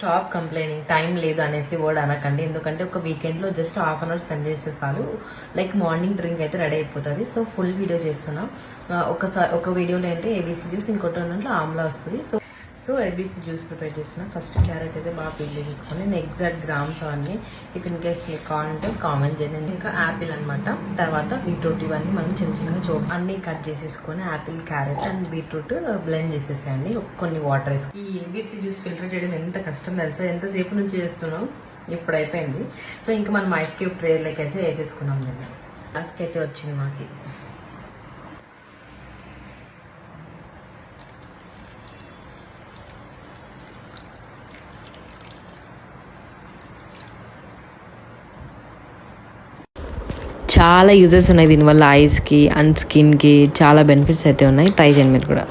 Stop complaining, time లేదు అనేసి word అనకండి. ఎందుకంటే ఒక వీకెండ్లో just half an hour spend చేస్తే చాలు. లైక్ మార్నింగ్ డ్రింక్ అయితే రెడీ అయిపోతుంది. సో ఫుల్ వీడియో చేస్తున్నా. ఒక వీడియోలో అంటే ఏబీసీ జ్యూస్, ఇంకోటి ఉన్నట్లు ఆమ్లా వస్తుంది. సో ఏబీసీ జ్యూస్ ప్రిపేర్ చేస్తున్నా. ఫస్ట్ క్యారెట్ అయితే బాగా పీల్ చేసుకొని నేను ఎగ్జాక్ట్ గ్రామ్స్ అవన్నీ ఇఫ్ ఇన్ కేస్ మీకు కావాలంటే కామెంట్ చేయండి. ఇంకా యాపిల్ అనమాట, తర్వాత బీట్రూట్, ఇవన్నీ మనం చిన్న చిన్నగా అన్ని కట్ చేసేసుకొని Apple, carrot and beetroot blend చేసేసేయండి. కొన్ని వాటర్ వేసుకొని. ఈ ఏబీసీ జ్యూస్ ఫిల్టర్ చేయడం ఎంత కష్టం తెలుసా, ఎంతసేపు నుంచి చేస్తున్నాం, ఇప్పుడు అయిపోయింది. సో ఇంకా మనం ఐస్ క్యూబ్ ట్రేలోకి అయితే వేసేసుకుందాం. నేను లాస్ట్కి అయితే వచ్చింది మాకి. చాలా యూజెస్ ఉన్నాయి దీనివల్ల, ఐస్కి అండ్ స్కిన్కి చాలా బెనిఫిట్స్ అయితే ఉన్నాయి. ట్రై చేయండి మీరు కూడా.